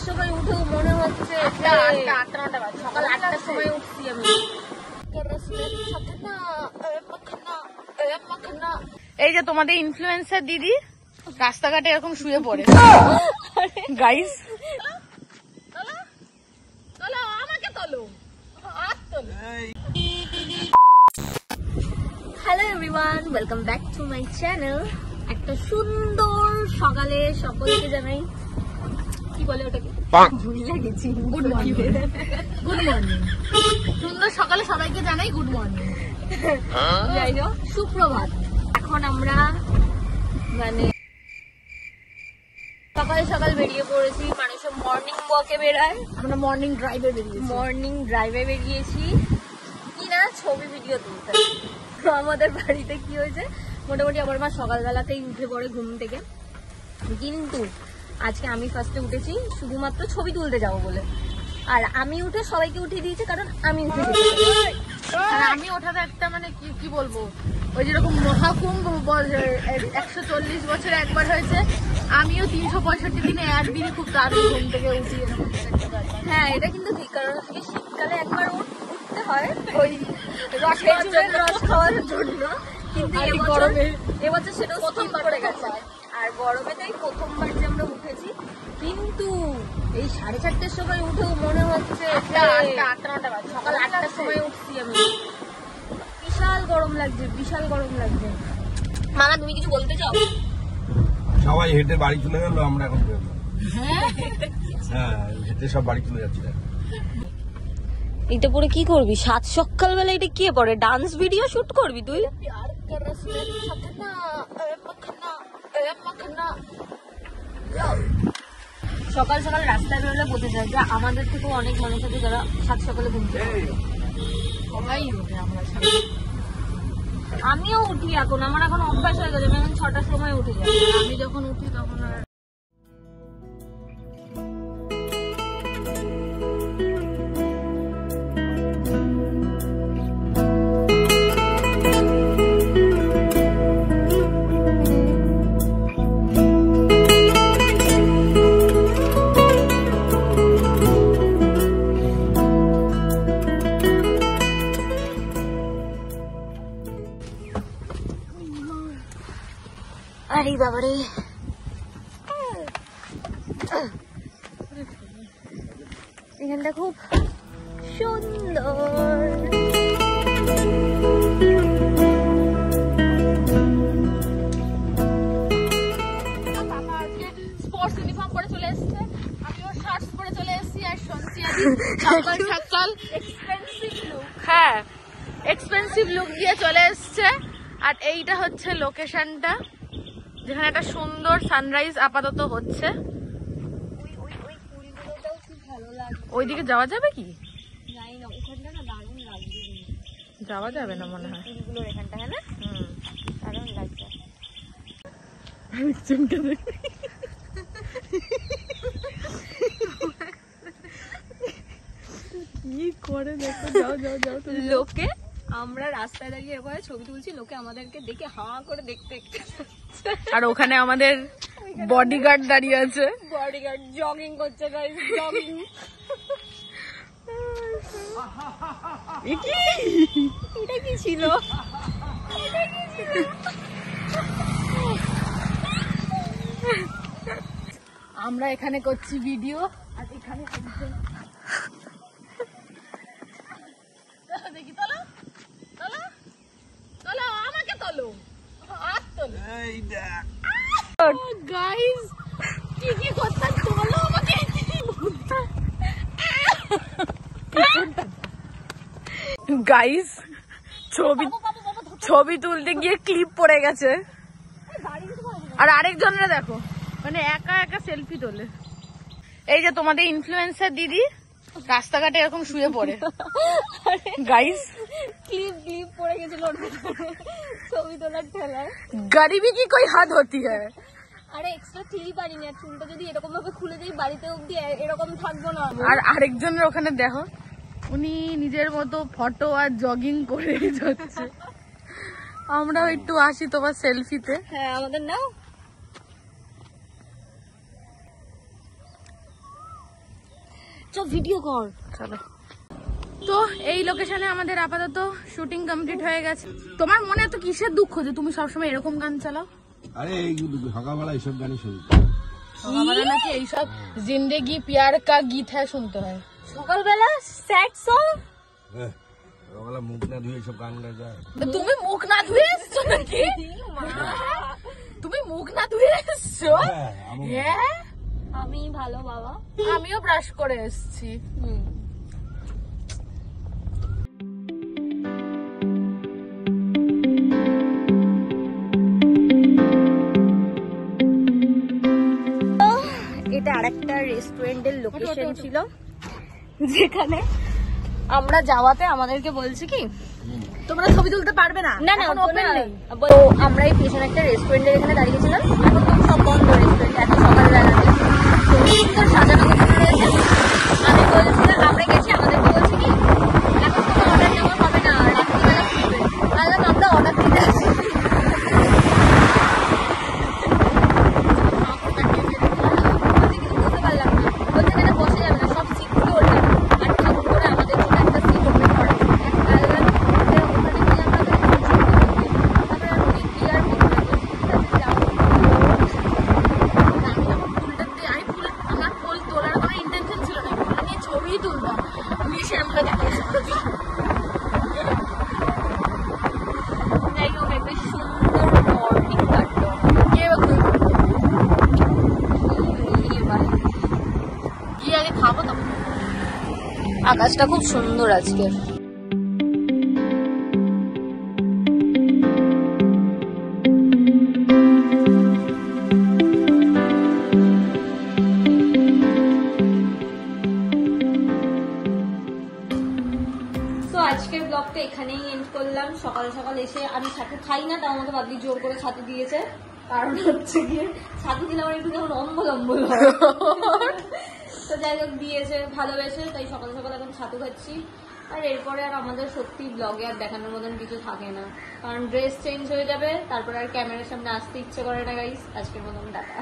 সময় উঠেও মনে হচ্ছে সকাল 8টার সময় উঠছি আমি। এই যে তোমাদের ইনফ্লুয়েন্সার দিদি রাস্তাঘাটে এরকম শুয়ে পড়ে। Guys hello everyone, welcome back to my channel. একটা সুন্দর সকালে সকলকে জানাই কি বলে ওটাকে গুড মর্নিং। গুড মর্নিং, সুন্দর সকালে সবাইকে জানাই গুড মর্নিং। যাই হোক, সুপ্রভাত। এখন আমরা মানে সকাল সকাল বেরিয়ে পড়েছি, মানুষ মর্নিং ওয়াকে বেড়ায়, আমরা মর্নিং ড্রাইভে বেরিয়েছি কিনা ছবি ভিডিও তুলতে। আমাদের বাড়িতে কি হয়েছে, মোটামুটি আমার মা সকালবেলাতেই উঠে পড়ে ঘুম থেকে, কিন্তু আজকে আমি ফার্স্টে উঠেছি শুধুমাত্র ছবি তুলতে যাবো বলে, আর আমি উঠে সবাইকে উঠিয়ে দিয়েছি কারণ আমি উঠে গেছি। আর আমি ওঠাতে একটা মানে কি বলবো, ওই যেরকম মহাকুম্ভ 140 বছরে একবার হয়েছে, আমিও 365 দিনে একদিনই খুব তাড়াতাড়ি ঘুম থেকে উঠি। হ্যাঁ, এটা কিন্তু ঠিক, কারণ শীতকালে একবার উঠতে হয় ওই রস খাওয়ার জন্য, কিন্তু এবছর সেটা প্রথম করে গেছে। আর গরমে তাই প্রথমবার যে আমরা উঠেছি, কিন্তু এই 4:30টার সময় উঠেও মনে হচ্ছে সকাল 8টার সময় উঠছি আমি। বিশাল গরম লাগছে। মামা, তুমি কিছু বলতে চাও? সবাই হেঁটে বাড়ি চলে গেল, আমরা এখন হ্যাঁ হেঁটে সব বাড়ি চলে যাচ্ছি। এটা পরে কি করবি? সাত সকালবেলা এটা কি পরে ডান্স ভিডিও শুট করবি তুই? সকাল সকাল রাস্তায় বেরোলে বোঝা যায় যে আমাদের থেকেও অনেক মানুষ আছে যারা সাত সকালে ঘুমতে সবাই উঠে। আমিও উঠি এখন, আমার এখন অভ্যাস হয়ে গেছে, আমি 6টার সময় উঠে যাই। আমি যখন উঠি তখন আর আরে বাবারে, এখানটা খুব সুন্দর। স্পোর্টস ইউনিফর্ম পরে চলে এসেছে, আমিও শার্টস পরে চলে এসেছি, আর শুনছি সকাল সকাল হ্যাঁ এক্সপেন্সিভ লুক দিয়ে চলে এসছে। আর এইটা হচ্ছে লোকেশনটা যেখানে একটা সুন্দর সানরাইজ আপাতত হচ্ছে। ওইদিকে যাওয়া যাবে কি? যাওয়া যাবে না মনে হয়। এখানটা হ্যাঁ না, দারুণ লাগছে। কি করে দেখো, যাও লোকে আমরা রাস্তায় দাঁড়িয়ে এরকম ছবি তুলছি, লোকে আমাদেরকে দেখে হা করে দেখতে। আর ওখানে আমাদের বডিগার্ড দাঁড়িয়ে আছে, বডিগার্ড জগিং করছে, গাইস জগিং। এটা কি ছিল? আমরা এখানে করছি ভিডিও, আর এখানে দেখি তোলো আমাকে তোলো গাইস, কি করতে তোলো আমাকে। গাইস, ছবি তুলতে গিয়ে ক্লিপ পড়ে গেছে, আর আরেকজনরা দেখো মানে একা একা সেলফি তোলে। এই যে তোমাদের ইনফ্লুয়েন্সার দিদি রাস্তাঘাটে এরকম শুয়ে পড়ে। গাইস, ক্লিপ পড়ে গেছিল ছবি তোলার ঠেলায়। গরিবি কি কোই হাদ হতি হ্যায়। আরে এক্সট্রা ক্লিপ আনিনি, আর চুলটা যদি এরকম ভাবে খুলে যাই বাড়িতে অব্দি এরকম থাকবো না। আর আরেকজনের ওখানে দেখো, উনি নিজের মতো ফটো আর জগিং করে যাচ্ছে। আমরাও একটু আসি তোমার সেলফিতে। হ্যাঁ, আমাদের নাও। চুপচাপ ভিডিও কর। চলো। তো এই লোকেশনে আমাদের আপাতত শুটিং কমপ্লিট হয়ে গেছে। তোমার মনে এত কিসের দুঃখ যে তুমি সবসময় এরকম গান চালাও? আরে এই সকালবেলা এইসব গানই শুনি। সকালবেলা নাকি এইসব জিন্দেগি প্যার কা গীত হ্যাঁ শুনতে হয় সকালবেলা স্যাড সং। সকালবেলা মুখ না ধুয়ে এইসব গান গায় যায়। তুমি মুখ না ধুয়ে এসছো নাকি? তুমি মুখ না ধুয়ে এসছো? হ্যাঁ আমি ভালো বাবা, আমিও ব্রাশ করে এসছি। এটা আরেকটা রেস্টুরেন্টের লোকেশন ছিল যেখানে আমরা যাওয়াতে আমাদেরকে বলছে কি তোমরা ছবি তুলতে পারবে না, না না এখন open নেই। তো আমরা এই পেছনে একটা রেস্টুরেন্টের এখানে দাঁড়িয়েছিলাম। এখন তো সব বন্ধ রেস্টুরেন্ট, এত সকালবেলাতে সুন্দর সাজানো গোছানো রয়েছে। আমি বলছিলাম, আমরা গেছি, আমাদেরকে বলছি কি এখন কোনো অর্ডার নেওয়া হবে না, রাত্রিবেলা খুলবে। আমরা অর্ডার দিতে আসি। বুঝতে পারলাম না, বলছে এখানে বসে যাবে না, সব সিট ফুল আর ঠাকুর করে আমাদের জন্য একটা সিট ওপেন করে আকাশটা খুব সুন্দর আজকে। তো আজকের ব্লগটা এখানেই এন্ড করলাম। সকাল সকাল এসে আমি ছাতু খাই না, তাও আমাকে বাবলি জোর করে ছাতু দিয়েছে। কারণ হচ্ছে গিয়ে ছাতু দিলে আমার একটু যেমন অম্বল অম্বল হয়। তো যাই হোক দিয়েছে ভালোবেসে, তাই সকাল সকাল এখন ছাতু খাচ্ছি। আর এরপরে আর আমাদের সত্যি ব্লগে আর দেখানোর মতন কিছু থাকে না, কারণ ড্রেস চেঞ্জ হয়ে যাবে, তারপরে আর ক্যামেরার সামনে আসতে ইচ্ছে করে না গাইস। আজকের মতন টাটা।